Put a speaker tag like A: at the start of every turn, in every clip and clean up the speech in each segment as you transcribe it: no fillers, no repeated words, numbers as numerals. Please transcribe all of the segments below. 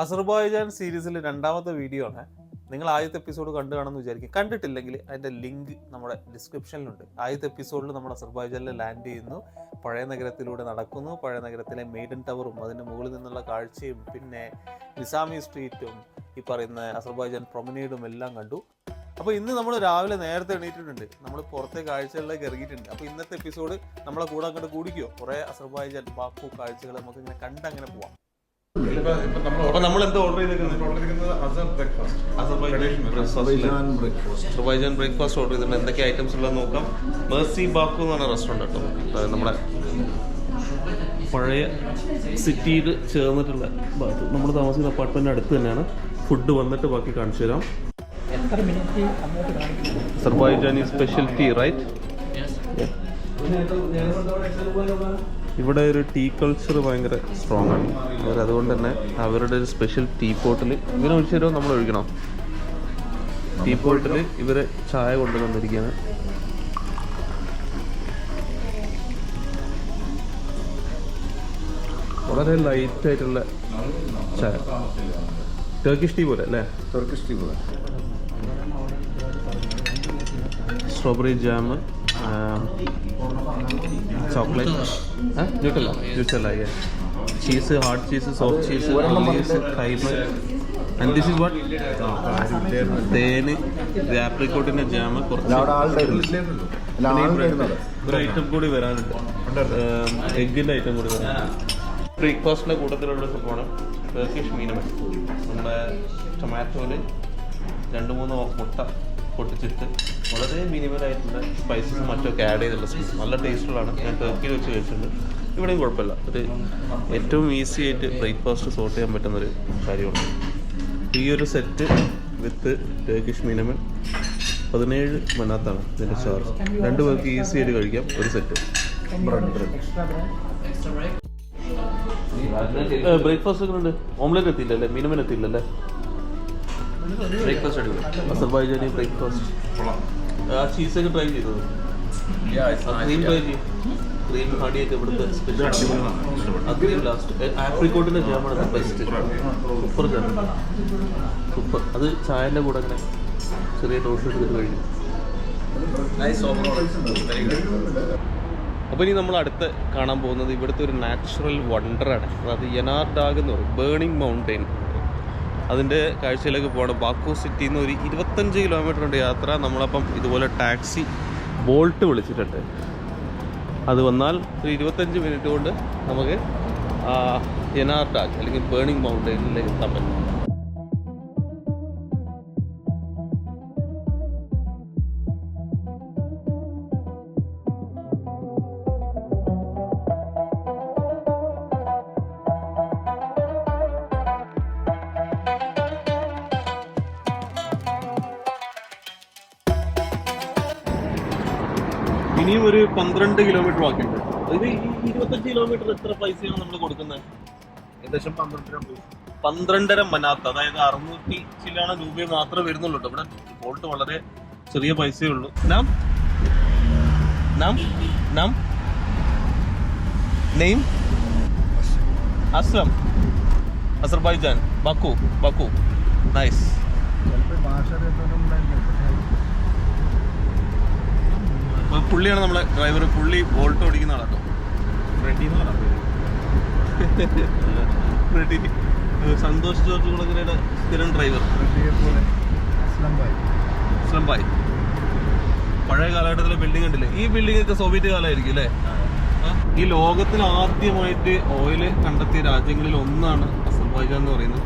A: Azerbaijan സീരീസിൽ രണ്ടാമത്തെ video ആണ്. നിങ്ങൾ ആദ്യത്തെ എപ്പിസോഡ് കണ്ടു കാണുമെന്ന് വിചാരിക്കും. കണ്ടിട്ടില്ലെങ്കിൽ അതിൻ്റെ ലിങ്ക് നമ്മുടെ ഡിസ്ക്രിപ്ഷനിലുണ്ട്. ആദ്യത്തെ എപ്പിസോഡിൽ നമ്മൾ അസർബൈജാനിൽ ലാൻഡ് ചെയ്യുന്നു, പഴയ നഗരത്തിലൂടെ നടക്കുന്നു, പഴയ നഗരത്തിലെ മെയ്ഡൻ ടവറും അതിൻ്റെ മുകളിൽ നിന്നുള്ള കാഴ്ചയും പിന്നെ നിസാമി സ്ട്രീറ്റും ഈ പറയുന്ന അസർബൈജാൻ പ്രൊമനേഡും എല്ലാം കണ്ടു. അപ്പോൾ ഇന്ന് നമ്മൾ രാവിലെ നേരത്തെ എണീറ്റിട്ടുണ്ട്, നമ്മൾ പുറത്തെ കാഴ്ചകളിലേക്ക് ഇറങ്ങിയിട്ടുണ്ട്. അപ്പോൾ ഇന്നത്തെ എപ്പിസോഡ് നമ്മളെ കൂടെ അങ്ങോട്ട് കൂടിക്കോ, കുറേ അസർബൈജാൻ ബാക്കു കാഴ്ചകൾ നമുക്ക് ഇങ്ങനെ കണ്ടങ്ങനെ പോവാം. അപ്പൊ നമ്മൾ എന്താ ഓർഡർ ചെയ്തിരിക്കുന്നത്? അസർബൈജാൻ ബ്രേക്ക്ഫാസ്റ്റ് ഓർഡർ ചെയ്തിട്ടുണ്ട്. എന്തൊക്കെ ഐറ്റംസ് ഉള്ളത് നോക്കാം. മേഴ്സി ബാക്കു എന്ന് പറഞ്ഞ റെസ്റ്റോറൻറ്റ് കേട്ടോ, നമ്മുടെ പഴയ സിറ്റിയിൽ ചേർന്നിട്ടുള്ള ഭാഗത്ത് നമ്മൾ താമസിക്കുന്ന അപ്പാർട്ട്മെന്റിന് അടുത്ത് തന്നെയാണ്. ഫുഡ് വന്നിട്ട് ബാക്കി കാണിച്ചു തരാം. Azerbaijani special tea right. ഇവിടെ ഒരു ടീ കൾച്ചർ ഭയങ്കര സ്ട്രോങ് ആണ്. അതുകൊണ്ട് തന്നെ അവരുടെ ഒരു സ്പെഷ്യൽ ടീ പോട്ടിൽ ഇവരെ ഒഴിച്ചു തരുമോ നമ്മൾ ഒഴിക്കണം. ടീ പോട്ടിൽ ഇവർ ചായ കൊണ്ടുവന്നിരിക്കുകയാണ്. വളരെ ലൈറ്റ് ആയിട്ടുള്ള ചായ, ടർക്കിഷ് ടീ പോലെ അല്ലേ?
B: ടർക്കിഷ് ടീ പോലെ.
A: Strawberry jam, chocolate, Nutella, cheese, hard cheese, soft cheese, cream. And this is what? തേന്, ആപ്രിക്കോട്ടിന്റെ ജാം, കുറച്ച് ഒരു ഐറ്റം കൂടി വരാനുണ്ട്, എഗ്ഗിന്റെ ഐറ്റം കൂടി വരാനുണ്ട്. ബ്രേക്ക്ഫാസ്റ്റിന്റെ കൂട്ടത്തിലുള്ള സംഭവമാണ് ടർക്കിഷ് മീനമൻ. നമ്മുടെ ടൊമാറ്റോയില് 2-3 മുട്ട പൊട്ടിച്ചിട്ട് വളരെ മിനിമലായിട്ടുള്ള സ്പൈസസ് മറ്റൊക്കെ ആഡ് ചെയ്തിട്ടുള്ള സ്പൈസ് നല്ല ടേസ്റ്റുള്ളതാണ്. ഞാൻ ടർക്കിയിൽ വെച്ച് കഴിച്ചിട്ടുണ്ട്. ഇവിടെയും കുഴപ്പമില്ല. ഒരു ഏറ്റവും ഈസി ആയിട്ട് ബ്രേക്ക്ഫാസ്റ്റ് സോർട്ട് ചെയ്യാൻ പറ്റുന്നൊരു കാര്യമാണ്. ഈ ഒരു സെറ്റ് വിത്ത് ടർക്കിഷ് മീനമൻ 17 മനാത്താണ് ഇതിൻ്റെ ചാർജ്. 2 പേർക്ക് ഈസി ആയിട്ട് കഴിക്കാം ഒരു സെറ്റ്. ബ്രേക്ക്ഫാസ്റ്റ് ഒക്കെ ഉണ്ട്. ഓംലെറ്റ് എത്തിയില്ലല്ലേ? മീനമൻ എത്തിയില്ലല്ലേ? ബ്രേക്ക്ഫാസ്റ്റ് അടിപൊളി. Azerbaijani breakfast. ആ ചീസൊക്കെ ട്രൈ ചെയ്തത്? ക്രീം ട്രൈ ചെയ്യും. ക്രീം ഹണിയൊക്കെ ഇവിടുത്തെ സ്പെഷ്യൽ. Cream last. ആപ്രിക്കോട്ടിൻ്റെ ജാമാണ് ബെസ്റ്റ്. Super jam, super. അത് ചായൻ്റെ കൂടെ അങ്ങനെ ചെറിയ ടോസ്റ്റ് എടുത്തിട്ട് കഴിക്കും. അപ്പോൾ ഇനി നമ്മൾ അടുത്ത് കാണാൻ പോകുന്നത് ഇവിടുത്തെ ഒരു നാച്ചുറൽ വണ്ടറാണ്. അതായത് യനാർഡാഗ് എന്ന് പറയും, ബേണിംഗ് മൗണ്ടെയിൻ. അതിൻ്റെ കാഴ്ചയിലേക്ക് പോകണം. ബാക്കു സിറ്റിയിൽ നിന്ന് ഒരു 25 കിലോമീറ്റർ ഉണ്ട് യാത്ര. നമ്മളപ്പം ഇതുപോലെ ടാക്സി ബോൾട്ട് വിളിച്ചിട്ടുണ്ട്. അത് വന്നാൽ ഒരു 25 മിനിറ്റ് കൊണ്ട് നമുക്ക് യനാർഡാഗ് അല്ലെങ്കിൽ ബേണിംഗ് മൗണ്ടെയിനിലേക്ക് എത്താൻ പറ്റും. ഇനിയും ഒരു 12 കിലോമീറ്റർ ബാക്കിയുണ്ട്. ഇത് 25 കിലോമീറ്റർ എത്ര പൈസയാണ് നമ്മൾ കൊടുക്കുന്നത്?
B: ഏകദേശം
A: 12.5 മനാത്ത്, അതായത് 600 ചില്ലാണ് രൂപയെ മാത്രമേ വരുന്നുള്ളൂ. ഇവിടെ ബോൾട്ട് വളരെ ചെറിയ പൈസയേ ഉള്ളൂ. Name Aslam, Azerbaijan, Baku. Nice. പുള്ളിയാണ് നമ്മളെ ഡ്രൈവർ. പുള്ളി ബോൾട്ട് ഓടിക്കുന്ന ആളാട്ടോ. സന്തോഷ് ജോർജ് കുളങ്ങരയുടെ സ്ഥിരം ഡ്രൈവർ. അസ്ലം ഭായ്. പഴയ കാലഘട്ടത്തിലെ ബിൽഡിംഗ് ഉണ്ടല്ലേ? ഈ ബിൽഡിംഗ് ഒക്കെ സോവിയറ്റ് കാലമായിരിക്കും അല്ലേ? ഈ ലോകത്തിൽ ആദ്യമായിട്ട് ഓയില് കണ്ടെത്തിയ രാജ്യങ്ങളിൽ ഒന്നാണ് അസർബൈജാൻ എന്ന് പറയുന്നത്.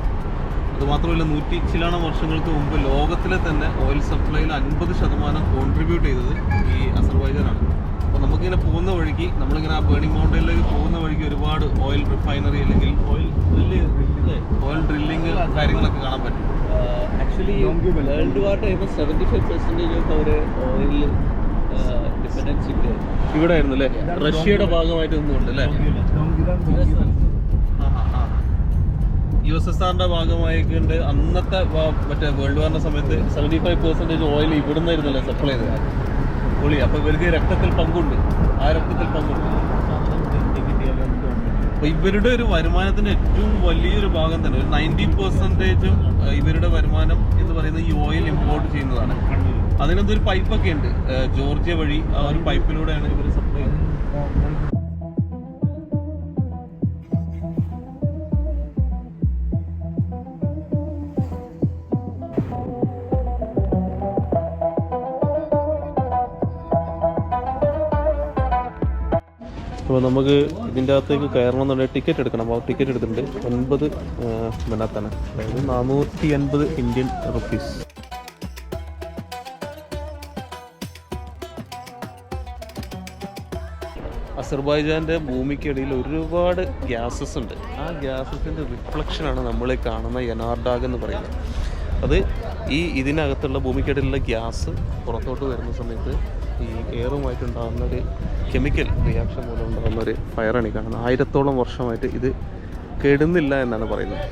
A: അതുമാത്രമല്ല 100 ചില വർഷങ്ങൾക്ക് മുമ്പ് ലോകത്തിലെ തന്നെ ഓയിൽ സപ്ലൈയിൽ 50% കോൺട്രിബ്യൂട്ട് ചെയ്തത് ഈ അസർബൈജാനാണ്. അപ്പോൾ നമുക്കിങ്ങനെ പോകുന്ന വഴിക്ക്, നമ്മളിങ്ങനെ ആ ബേണിംഗ് മൗണ്ടെയിനിലേക്ക് പോകുന്ന വഴിക്ക് ഒരുപാട് ഓയിൽ റിഫൈനറി അല്ലെങ്കിൽ ഓയിൽ ഡ്രില്ലിങ് കാര്യങ്ങളൊക്കെ കാണാൻ പറ്റും.
C: Actually world war time 75% of അവർ ഓയിൽ ഡിപ്പെൻഡൻസി
A: ഇവിടെ ആയിരുന്നു അല്ലേ? റഷ്യയുടെ ഭാഗമായിട്ട് നിന്നുകൊണ്ട് അല്ലേ? USSRന്റെ ഭാഗമായിക്കൊണ്ട് അന്നത്തെ മറ്റേ വേൾഡ് വാറിന്റെ സമയത്ത് 75% ഓയിൽ ഇവിടുന്നായിരുന്നല്ലേ സപ്ലൈ ചെയ്തത്. പൊളി. അപ്പോൾ ഇവർക്ക് രക്തത്തിൽ പങ്കുണ്ട്. ആ രക്തത്തിൽ പങ്കുണ്ട്. അപ്പോൾ ഇവരുടെ ഒരു വരുമാനത്തിൻ്റെ ഏറ്റവും വലിയൊരു ഭാഗം തന്നെ ഒരു 90% ഇവരുടെ വരുമാനം എന്ന് പറയുന്നത് ഈ ഓയിൽ ഇമ്പോർട്ട് ചെയ്യുന്നതാണ്. അതിനെന്തൊരു പൈപ്പൊക്കെ ഉണ്ട്, ജോർജിയ വഴി ആ ഒരു പൈപ്പിലൂടെയാണ് ഇവർ സപ്ലൈ ചെയ്യുന്നത്. അപ്പോൾ നമുക്ക് ഇതിൻ്റെ അകത്തേക്ക് കയറണമെന്നുണ്ടെങ്കിൽ ടിക്കറ്റ് എടുക്കണം. അപ്പോൾ ടിക്കറ്റ് എടുത്തിട്ടുണ്ട് 9 മിനത്താണ്, അതായത് 480 ഇന്ത്യൻ റുപ്പീസ്. അസർബൈജാൻ്റെ ഭൂമിക്കിടയിൽ ഒരുപാട് ഗ്യാസസ് ഉണ്ട്. ആ ഗ്യാസസിൻ്റെ റിഫ്ലക്ഷനാണ് നമ്മൾ കാണുന്ന യനാർഡാഗ് എന്ന് പറയുന്നത്. അത് ഇതിനകത്തുള്ള ഭൂമിക്കിടയിലുള്ള ഗ്യാസ് പുറത്തോട്ട് വരുന്ന സമയത്ത് ഈ എയറുമായിട്ടുണ്ടാകുന്ന ഒരു കെമിക്കൽ റിയാക്ഷൻ മൂലം ഉണ്ടാകുന്ന ഒരു ഫയറാണ് ഈ കാണുന്നത്. 1000ഓളം വർഷമായിട്ട് ഇത് കെടുന്നില്ല എന്നാണ് പറയുന്നത്.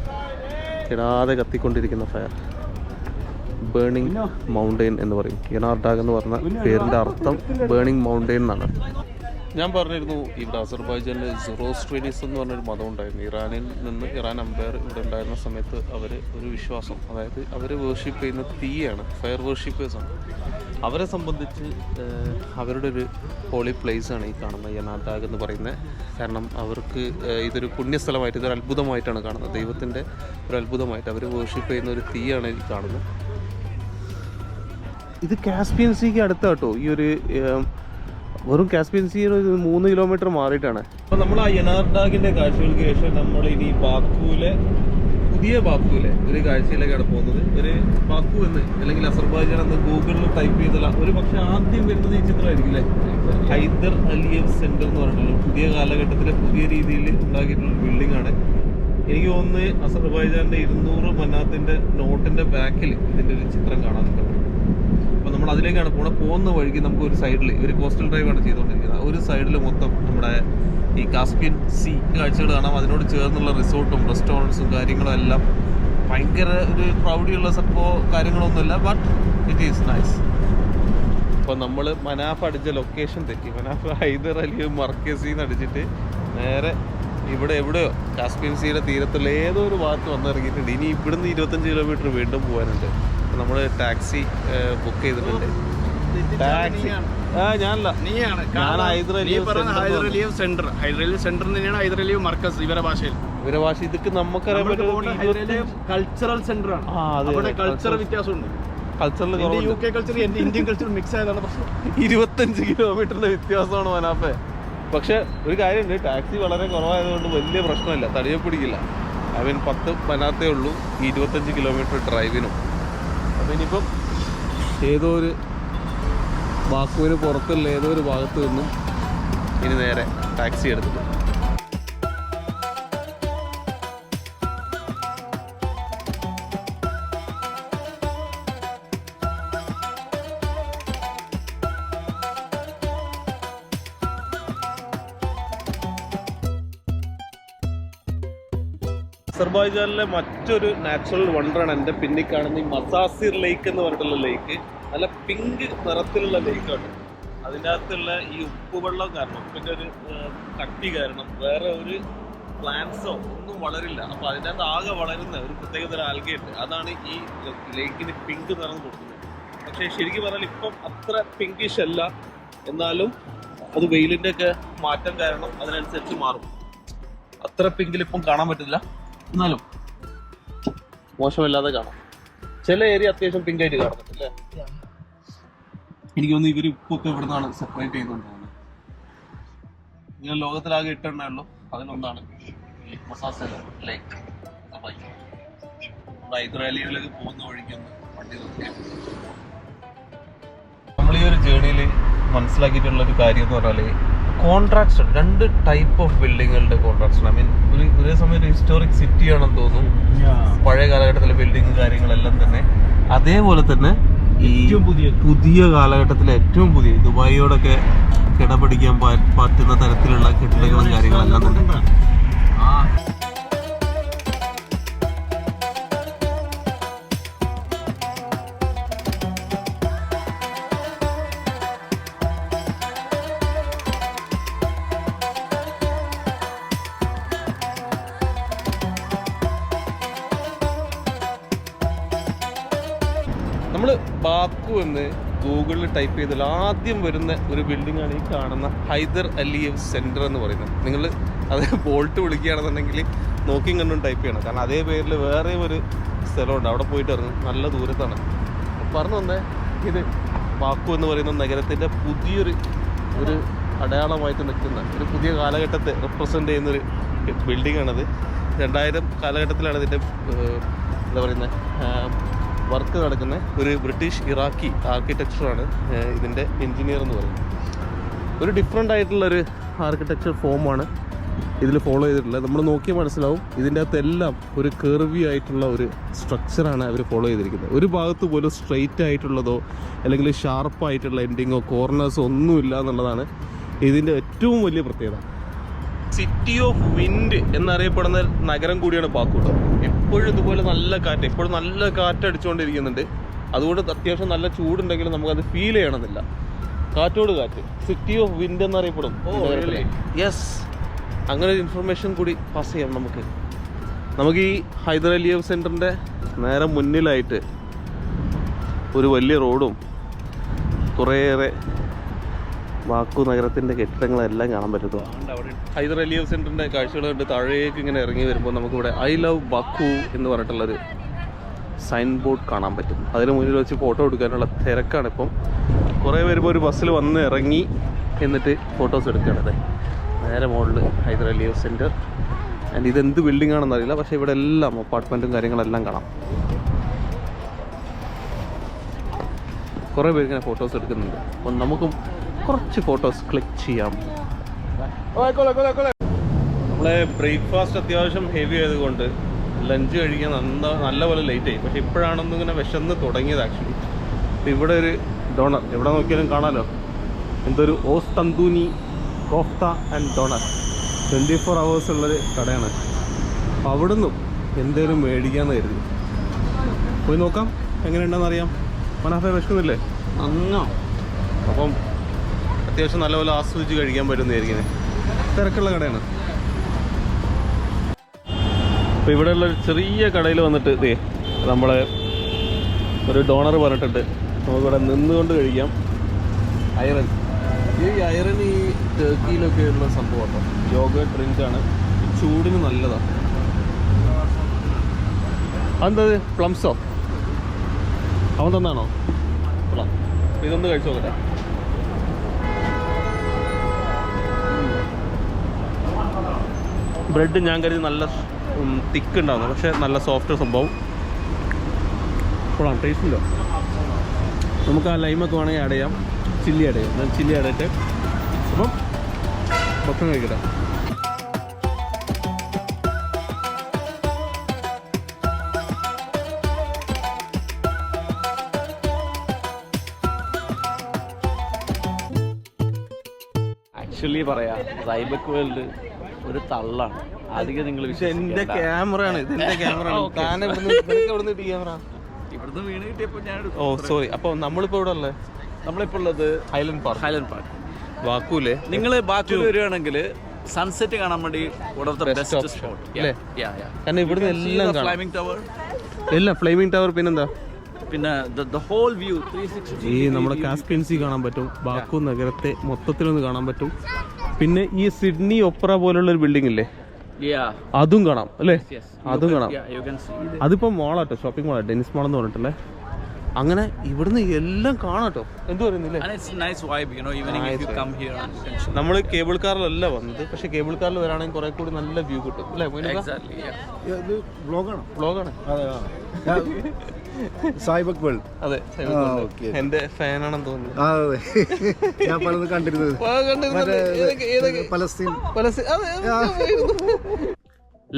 A: കെടാതെ കത്തിക്കൊണ്ടിരിക്കുന്ന ഫയർ, ബേണിംഗ് മൗണ്ടെയിൻ എന്ന് പറയും. യനാർഡാഗ് എന്ന് പറഞ്ഞ പേരിൻ്റെ അർത്ഥം ബേണിംഗ് മൗണ്ടെയിൻ എന്നാണ്. ഞാൻ പറഞ്ഞിരുന്നു ഇവിടെ അസർബൈജാനിൽ സൊറോസ്ട്രിയനിസം എന്ന് പറഞ്ഞൊരു മതം ഉണ്ടായിരുന്നു. ഇറാൻ അമ്പയർ ഇവിടെ ഉണ്ടായിരുന്ന സമയത്ത് അവർ ഒരു വിശ്വാസം, അതായത് അവർ വേർഷിപ്പ് ചെയ്യുന്ന തീയാണ്, ഫയർ വേർഷിപ്പേഴ്സാണ്. അവരെ സംബന്ധിച്ച് അവരുടെ ഒരു ഹോളി പ്ലേസാണ് ഈ കാണുന്ന യനാർഡാഗ് എന്ന് പറയുന്നത്. കാരണം അവർക്ക് ഇതൊരു പുണ്യസ്ഥലമായിട്ട്, ഇതൊരു അത്ഭുതമായിട്ടാണ് കാണുന്നത്. ദൈവത്തിൻ്റെ ഒരു അത്ഭുതമായിട്ട് അവർ വേർഷിപ്പ് ചെയ്യുന്ന ഒരു തീയാണ് ഈ കാണുന്നത്. ഇത് കാസ്പിയൻ സീക്ക് അടുത്ത കേട്ടോ. ഈ ഒരു വെറും കാസ്പിയൻ സീ 3 കിലോമീറ്റർ മാറിയിട്ടാണ്. അപ്പോൾ നമ്മൾ ആ യനാർഡാഗിൻ്റെ കാഴ്ചകൾക്ക് ശേഷം നമ്മൾ ഇനി പുതിയ ബാക്കുവിലെ ഒരു കാഴ്ചയിലേക്കാണ് പോകുന്നത്. ഒരു ബാക്കു എന്ന് അല്ലെങ്കിൽ അസർബൈജാൻ എന്ന് ഗൂഗിളിൽ ടൈപ്പ് ചെയ്തല്ല, ഒരു പക്ഷേ ആദ്യം വരുന്നത് ഈ ചിത്രമായിരിക്കും അല്ലേ. ഹൈദർ അലിയേവ് സെൻറ്റർ എന്ന് പറഞ്ഞിട്ടുള്ള പുതിയ കാലഘട്ടത്തിലെ പുതിയ രീതിയിൽ ഉണ്ടാക്കിയിട്ടുള്ള ബിൽഡിംഗ് ആണ്. എനിക്ക് തോന്നുന്നത് അസർബൈജാൻ്റെ 200 മനാത്തിൻ്റെ നോട്ടിൻ്റെ ബാക്കിൽ ഇതിൻ്റെ ഒരു ചിത്രം കാണാനുണ്ട്. അപ്പോൾ നമ്മൾ അതിലേക്കാണ് പോകുന്ന വഴിക്ക് നമുക്ക് ഒരു സൈഡിൽ ഒരു കോസ്റ്റൽ ഡ്രൈവാണ് ചെയ്തുകൊണ്ടിരിക്കുന്നത്. ഒരു സൈഡിൽ മൊത്തം നമ്മുടെ ഈ കാസ്പിയൻ സീ കാഴ്ചകൾ കാണാം. അതിനോട് ചേർന്നുള്ള റിസോർട്ടും റെസ്റ്റോറൻറ്റ്സും കാര്യങ്ങളും എല്ലാം ഭയങ്കര ഒരു ക്രൗഡിയുള്ള കാര്യങ്ങളൊന്നുമില്ല, ബട്ട് ഇറ്റ് ഈസ് നൈസ്. അപ്പോൾ നമ്മൾ മനാഫ് അടിച്ച ലൊക്കേഷൻ തെറ്റി. മനാഫ് ഹൈദർ അലിയേവ് മർക്കസിന്ന് അടിച്ചിട്ട് നേരെ ഇവിടെ എവിടെയോ കാസ്പിയൻ സീയുടെ തീരത്തുള്ള ഏതോ ഒരു ഭാഗത്ത് വന്നിറങ്ങിയിട്ടുണ്ട്. ഇനി ഇവിടുന്ന് 25 കിലോമീറ്റർ വീണ്ടും പോകാനുണ്ട്. നമ്മൾ ടാക്സി ബുക്ക് ചെയ്തിട്ടുണ്ട്. ടാക്സി ഞാനല്ല, ഞാൻ ഹൈദർ അലിയേവ് സെന്റർ തന്നെയാണ്. ഹൈദർ അലിയേവ് മർക്കസ് ഇവരുടെ ഭാഷ ഇതൊക്കെ നമുക്കറിയാൻ പറ്റും. കൾച്ചറൽ സെന്റർ ആണ്. അവിടെ കൾച്ചറൽ വ്യത്യാസമുണ്ട്. കൾച്ചറിൽ UK culture Indian culture mix ആയതാണ് പ്രശ്നം. 25 കിലോമീറ്ററിന്റെ വ്യത്യാസമാണ് മനാഫെ. പക്ഷെ ഒരു കാര്യമുണ്ട്, ടാക്സി വളരെ കുറവായതുകൊണ്ട് വലിയ പ്രശ്നമില്ല, തടിയെ പിടിക്കില്ല. അവൻ 10 മനാത്തേ ഉള്ളൂ 25 കിലോമീറ്റർ ഡ്രൈവിനും. അപ്പോൾ ഇനിയിപ്പം ഏതോ ഒരു ബാക്കുവിന് പുറത്തുള്ള ഏതോ ഒരു ഭാഗത്ത് നിന്നും ഇനി നേരെ ടാക്സി എടുത്തിട്ട് അസർബൈജാനിലെ മറ്റൊരു നാച്ചുറൽ വണ്ടറാണ് എൻ്റെ പിന്നിൽ കാണുന്ന ഈ മസാസിർ ലേക്ക് എന്ന് പറഞ്ഞിട്ടുള്ള ലേക്ക്. നല്ല പിങ്ക് നിറത്തിലുള്ള ലേക്കാണ്. അതിൻ്റെ അകത്തുള്ള ഈ ഉപ്പുവെള്ളം കാരണം, ഉപ്പിൻ്റെ ഒരു കട്ടി കാരണം വേറെ ഒരു പ്ലാന്റ്സോ ഒന്നും വളരില്ല. അപ്പോൾ അതിൻ്റെ അകത്ത് ആകെ വളരുന്ന ഒരു പ്രത്യേകതരം ആൽഗയുണ്ട്. അതാണ് ഈ ലേക്കിന് പിങ്ക് നിറം കൊടുക്കുന്നത്. പക്ഷേ ശരിക്കും പറഞ്ഞാൽ ഇപ്പം അത്ര പിങ്കിഷ് അല്ല, എന്നാലും അത് വെയിലിൻ്റെ ഒക്കെ മാറ്റം കാരണം അതിനനുസരിച്ച് മാറും. അത്ര പിങ്കിൽ ഇപ്പം കാണാൻ പറ്റില്ല, എന്നാലും മോശമല്ലാതെ കാണാം. ചില ഏരിയ അത്യാവശ്യം പിങ്ക് ആയിട്ട് കാണുന്നുണ്ട് അല്ലേ. എനിക്ക് തോന്നുന്നു ഇവർ ഉപ്പൊക്കെ ഇവിടെ നിന്നാണ് സെപ്പറേറ്റ് ചെയ്തുകൊണ്ടാണ്. ഇങ്ങനെ ലോകത്തിലാകെ 8 എണ്ണമുള്ളൂ, അതിലൊന്നാണ് ഈ മസാസിർ ലേക്ക്. ഹൈദർ അലിയേവിലേക്ക് പോകുന്ന വഴിക്കൊന്ന് വണ്ടി നിർത്തിയാൽ നമ്മൾ ഈ ഒരു ജേർണിയിൽ മനസ്സിലാക്കിയിട്ടുള്ളൊരു കാര്യം എന്ന് പറഞ്ഞാൽ കോൺട്രാക്ഷൻ, 2 ടൈപ്പ് ഓഫ് ബിൽഡിങ്ങുകളുടെ കോൺട്രാക്ഷൻ. ഐ മീൻ ഒരേ സമയം ഒരു ഹിസ്റ്റോറിക് സിറ്റി ആണെന്ന് തോന്നുന്നു, പഴയ കാലഘട്ടത്തിലെ ബിൽഡിങ് കാര്യങ്ങളെല്ലാം തന്നെ. അതേപോലെ തന്നെ ഈ പുതിയ കാലഘട്ടത്തിലെ ഏറ്റവും പുതിയ ദുബായിയോടൊക്കെ കിടപിടിക്കാൻ പറ്റുന്ന തരത്തിലുള്ള കെട്ടിടങ്ങളും കാര്യങ്ങളെല്ലാം തന്നെ. നമ്മൾ ബാക്കു എന്ന് ഗൂഗിളിൽ ടൈപ്പ് ചെയ്താൽ ആദ്യം വരുന്ന ഒരു ബിൽഡിംഗ് ആണ് ഈ കാണുന്ന ഹൈദർ അലിയേവ് സെൻറ്റർ എന്ന് പറയുന്നത്. നിങ്ങൾ അത് ബോൾട്ട് വിളിക്കുകയാണെന്നുണ്ടെങ്കിൽ നോക്കിയും കണ്ടും ടൈപ്പ് ചെയ്യണം, കാരണം അതേ പേരിൽ വേറെ ഒരു സ്ഥലമുണ്ട്, അവിടെ പോയിട്ട് ഇറങ്ങും, നല്ല ദൂരത്താണ്. പറഞ്ഞു വന്നേ, ഇത് ബാക്കു എന്ന് പറയുന്ന നഗരത്തിൻ്റെ പുതിയൊരു അടയാളമായിട്ട് നിൽക്കുന്ന ഒരു പുതിയ കാലഘട്ടത്തെ റെപ്രസെൻ്റ് ചെയ്യുന്നൊരു ബിൽഡിംഗ് ആണത്. 2000 കാലഘട്ടത്തിലാണ് ഇതിൻ്റെ എന്താ പറയുന്നത് വർക്ക് നടക്കുന്ന ഒരു ബ്രിട്ടീഷ് ഇറാഖി ആർക്കിടെക്ചറാണ് ഇതിൻ്റെ എൻജിനീയർ എന്ന് പറയുന്നത്. ഒരു ഡിഫറെൻ്റ് ആയിട്ടുള്ളൊരു ആർക്കിടെക്ചർ ഫോമാണ് ഇതിൽ ഫോളോ ചെയ്തിട്ടുള്ളത്. നമ്മൾ നോക്കിയാൽ മനസ്സിലാവും ഇതിൻ്റെ അകത്തെല്ലാം ഒരു കർവി ആയിട്ടുള്ള ഒരു സ്ട്രക്ചറാണ് അവർ ഫോളോ ചെയ്തിരിക്കുന്നത്. ഒരു ഭാഗത്ത് പോലും സ്ട്രെയിറ്റ് ആയിട്ടുള്ളതോ അല്ലെങ്കിൽ ഷാർപ്പായിട്ടുള്ള എൻഡിങ്ങോ കോർണേഴ്സോ ഒന്നുമില്ല എന്നുള്ളതാണ് ഇതിൻ്റെ ഏറ്റവും വലിയ പ്രത്യേകത. സിറ്റി ഓഫ് വിൻഡ് എന്നറിയപ്പെടുന്ന നഗരം കൂടിയാണ് ബാക്കു. എപ്പോഴും ഇതുപോലെ നല്ല കാറ്റ്, എപ്പോഴും നല്ല കാറ്റ് അടിച്ചുകൊണ്ടിരിക്കുന്നുണ്ട്. അതുകൊണ്ട് അത്യാവശ്യം നല്ല ചൂടുണ്ടെങ്കിലും നമുക്കത് ഫീൽ ചെയ്യണമെന്നില്ല. കാറ്റോട് കാറ്റ്, സിറ്റി ഓഫ് വിൻഡ് എന്നറിയപ്പെടും. യെസ്, അങ്ങനെ ഒരു ഇൻഫർമേഷൻ കൂടി പാസ് ചെയ്യാം നമുക്ക് ഈ ഹൈദർ അലിയേവ് സെൻറ്ററിൻ്റെ നേരെ മുന്നിലായിട്ട് ഒരു വലിയ റോഡും കുറേയേറെ ബാക്കു നഗരത്തിൻ്റെ കെട്ടിടങ്ങളെല്ലാം കാണാൻ പറ്റുന്നതാണ്. ഹൈദർ അലിയേവ് സെൻറ്ററിൻ്റെ കാഴ്ചകൾ കണ്ട് താഴേക്ക് ഇങ്ങനെ ഇറങ്ങി വരുമ്പോൾ നമുക്കിവിടെ ഐ ലവ് ബാക്കു എന്ന് പറഞ്ഞിട്ടുള്ളൊരു സൈൻ ബോർഡ് കാണാൻ പറ്റും. അതിന് മുന്നിൽ വെച്ച് ഫോട്ടോ എടുക്കാനുള്ള തിരക്കാണ് ഇപ്പം. കുറേ വരുമ്പോൾ ഒരു ബസ്സിൽ വന്ന് ഇറങ്ങി എന്നിട്ട് ഫോട്ടോസ് എടുക്കുകയാണ്. നേരെ മുകളിൽ ഹൈദർ അലിയേവ് സെൻറ്റർ. ആൻഡ് ഇതെന്ത് ബിൽഡിംഗ് ആണെന്ന് അറിയില്ല, പക്ഷേ ഇവിടെ എല്ലാം അപ്പാർട്ട്മെൻറ്റും കാര്യങ്ങളെല്ലാം കാണാം. കുറേ പേര് ഇങ്ങനെ ഫോട്ടോസ് എടുക്കുന്നുണ്ട്. അപ്പം നമുക്കും കുറച്ച് ഫോട്ടോസ് ക്ലിക്ക് ചെയ്യാം. നമ്മളെ ബ്രേക്ക്ഫാസ്റ്റ് അത്യാവശ്യം ഹെവി ആയതുകൊണ്ട് ലഞ്ച് കഴിക്കാൻ നല്ലപോലെ ലേറ്റ് ആയി. പക്ഷെ ഇപ്പോഴാണെന്ന് ഇങ്ങനെ വിശന്ന് തുടങ്ങിയത് ആക്ച്വലി. അപ്പോൾ ഇവിടെ ഒരു ഡോണർ, എവിടെ നോക്കിയാലും കാണാമല്ലോ, എന്തൊരു ഓസ് തന്തൂനി കോഫ്ത ആൻഡ് ഡോണർ 24 hours ഉള്ളൊരു കടയാണ്. അപ്പോൾ അവിടെ നിന്നും എന്തേലും മേടിക്കാമെന്ന് കരുതി പോയി നോക്കാം എങ്ങനെയുണ്ടെന്ന് അറിയാം. മനാഫെ വിശക്കുന്നില്ലേ? അപ്പം അത്യാവശ്യം നല്ലപോലെ ആസ്വദിച്ച് കഴിക്കാൻ പറ്റുന്നതായിരിക്കും. തിരക്കുള്ള കടയാണ്. അപ്പോൾ ഇവിടെയുള്ള ഒരു ചെറിയ കടയിൽ വന്നിട്ട് ഇതേ നമ്മളെ ഒരു ഡോണർ പറഞ്ഞിട്ടുണ്ട്, നമുക്കിവിടെ നിന്നുകൊണ്ട് കഴിക്കാം. അയറൻ, ഈ അയറൻ ഈ ടർക്കിയിലൊക്കെ ഉള്ള സംഭവം കേട്ടോ. യോഗ ഡ്രിങ്കാണ്, ചൂടിന് നല്ലതാണ്. അതെന്താ പ്ലംസോ? അവൻ തന്നാണോ? പ്ലം. ഇതൊന്ന് കഴിച്ചു നോക്കട്ടെ. ബ്രെഡ് ഞാൻ കരുതി നല്ല തിക്ക് ഉണ്ടാവുന്നു, പക്ഷേ നല്ല സോഫ്റ്റ് സംഭവം. കൊള്ളാം, ടേസ്റ്റ് ഉണ്ടോ? നമുക്ക് ആ ലൈമൊക്കെ വേണമെങ്കിൽ ആഡ് ചെയ്യാം, ചില്ലി ആഡ് ചെയ്യാം. ഞാൻ ചില്ലി ആഡ് ചെയ്തിട്ട് അപ്പം ഭക്ഷണം കഴിക്കട്ടെ.
C: ആക്ച്വലി പറയാം, സൈബക് വേൾഡ് ഒരു തള്ളാണ്. അധികം നിങ്ങൾ
A: എന്റെ ക്യാമറ ആണ്, ഇതെന്റെ ക്യാമറ ആണ്.
C: ഇവിടുന്ന് വീണ് കിട്ടിയപ്പോൾ ഞാൻ
A: സോറി. അപ്പോൾ നമ്മളിപ്പോൾ ഇവിടെ ഉള്ളത്,
C: നമ്മളിപ്പോൾ ഉള്ളത്
A: ഹൈലൻഡ് പാർക്ക് ബാക്കുവിലെ.
C: നിങ്ങൾ ബാക്കു വരുവാണെങ്കിൽ സൺസെറ്റ് കാണാൻ വേണ്ടി one of the best spot.
A: കാരണം ഇവിടുന്ന് എല്ലാം
C: ഫ്ലൈമിംഗ് ടവർ,
A: എല്ലാം ഫ്ലൈമിംഗ് ടവർ, പിന്നെന്താ,
C: പിന്നെ the whole view 360
A: ഈ നമ്മുടെ കാസ്പിയൻ സീ കാണാൻ പറ്റും. ബാക്കു നഗരത്തെ മൊത്തത്തിലൊന്ന് കാണാൻ പറ്റും. പിന്നെ ഈ സിഡ്നി ഒപ്പറ പോലുള്ള ഒരു ബിൽഡിംഗ് ഇല്ലേ, അതും കാണാം അല്ലേ? അതും കാണാം. അതിപ്പോ മോളാട്ടോ, ഷോപ്പിംഗ് മോളാ, ഡെനിസ് മോൾ എന്ന് പറഞ്ഞിട്ടല്ലേ. അങ്ങനെ ഇവിടുന്ന് എല്ലാം കാണാട്ടോ. എന്ത് പറയുന്നില്ലേ? നമ്മൾ കേബിൾ കാറിലല്ല വന്നത്, പക്ഷെ കേബിൾ കാറിൽ വരാണെങ്കിൽ കുറെ കൂടി നല്ല വ്യൂ കിട്ടും അല്ലേ? വ്ളോഗാണ്.
B: സൈബക് വേൾഡ്.
A: അതെ, എന്റെ ഫാനാണെന്ന് തോന്നുന്നു.
B: ഞാൻ പലതും കണ്ടിരുന്നത്.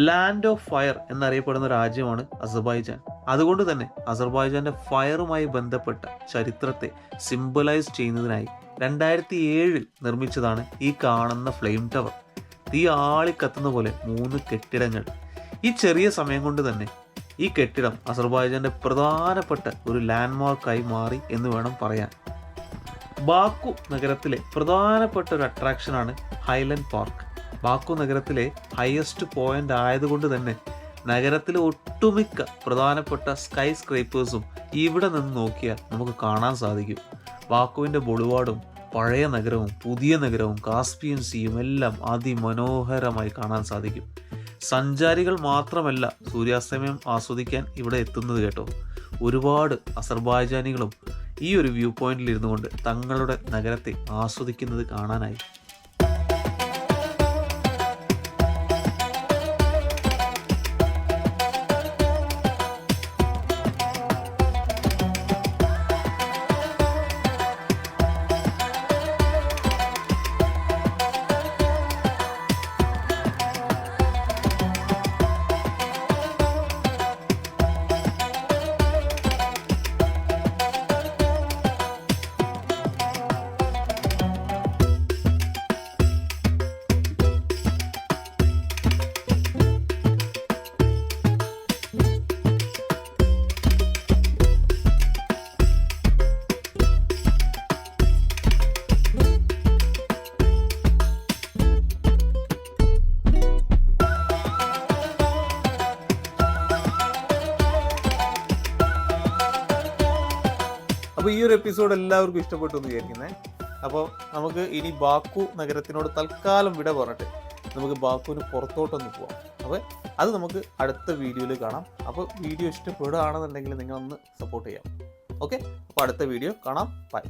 A: ലാൻഡ് ഓഫ് ഫയർ എന്നറിയപ്പെടുന്ന രാജ്യമാണ് അസർബൈജാൻ. അതുകൊണ്ട് തന്നെ അസർബൈജാന്റെ ഫയറുമായി ബന്ധപ്പെട്ട ചരിത്രത്തെ സിംബലൈസ് ചെയ്യുന്നതിനായി 2007 നിർമ്മിച്ചതാണ് ഈ കാണുന്ന ഫ്ലെയിം ടവർ. തീ ആളിക്കത്തുന്ന പോലെ 3 കെട്ടിടങ്ങൾ. ഈ ചെറിയ സമയം കൊണ്ട് തന്നെ ഈ കെട്ടിടം അസർബൈജാന്റെ പ്രധാനപ്പെട്ട ഒരു ലാൻഡ്മാർക്കായി മാറി എന്ന് വേണം പറയാൻ. ബാക്കു നഗരത്തിലെ പ്രധാനപ്പെട്ട ഒരു അട്രാക്ഷനാണ് ഹൈലൻഡ് പാർക്ക്. ബാക്കു നഗരത്തിലെ ഹയസ്റ്റ് പോയിന്റ് ആയതുകൊണ്ട് തന്നെ നഗരത്തിലെ ഒട്ടുമിക്ക പ്രധാനപ്പെട്ട സ്കൈ സ്ക്രേപ്പേഴ്സും ഇവിടെ നിന്ന് നോക്കിയാൽ നമുക്ക് കാണാൻ സാധിക്കും. ബാക്കുവിൻ്റെ ബൊളിവാർഡും പഴയ നഗരവും പുതിയ നഗരവും കാസ്പിയൻ സീയും എല്ലാം അതിമനോഹരമായി കാണാൻ സാധിക്കും. സഞ്ചാരികൾ മാത്രമല്ല സൂര്യാസ്തമയം ആസ്വദിക്കാൻ ഇവിടെ എത്തുന്നത് കേട്ടോ. ഒരുപാട് അസർബൈജാനികളും ഈ ഒരു വ്യൂ പോയിന്റിൽ ഇരുന്നു കൊണ്ട് തങ്ങളുടെ നഗരത്തെ ആസ്വദിക്കുന്നത് കാണാനായി. അപ്പോൾ ഈ ഒരു എപ്പിസോഡ് എല്ലാവർക്കും ഇഷ്ടപ്പെട്ടു എന്ന് വിചാരിക്കുന്നത്. അപ്പോൾ നമുക്ക് ഇനി ബാക്കു നഗരത്തിനോട് തൽക്കാലം വിട പറഞ്ഞിട്ട് നമുക്ക് ബാക്കുവിന് പുറത്തോട്ടൊന്ന് പോവാം. അപ്പോൾ അത് നമുക്ക് അടുത്ത വീഡിയോയിൽ കാണാം. അപ്പോൾ വീഡിയോ ഇഷ്ടപ്പെടുകയാണെന്നുണ്ടെങ്കിൽ നിങ്ങളൊന്ന് സപ്പോർട്ട് ചെയ്യാം. ഓക്കെ, അപ്പോൾ അടുത്ത വീഡിയോ കാണാം. ബൈ.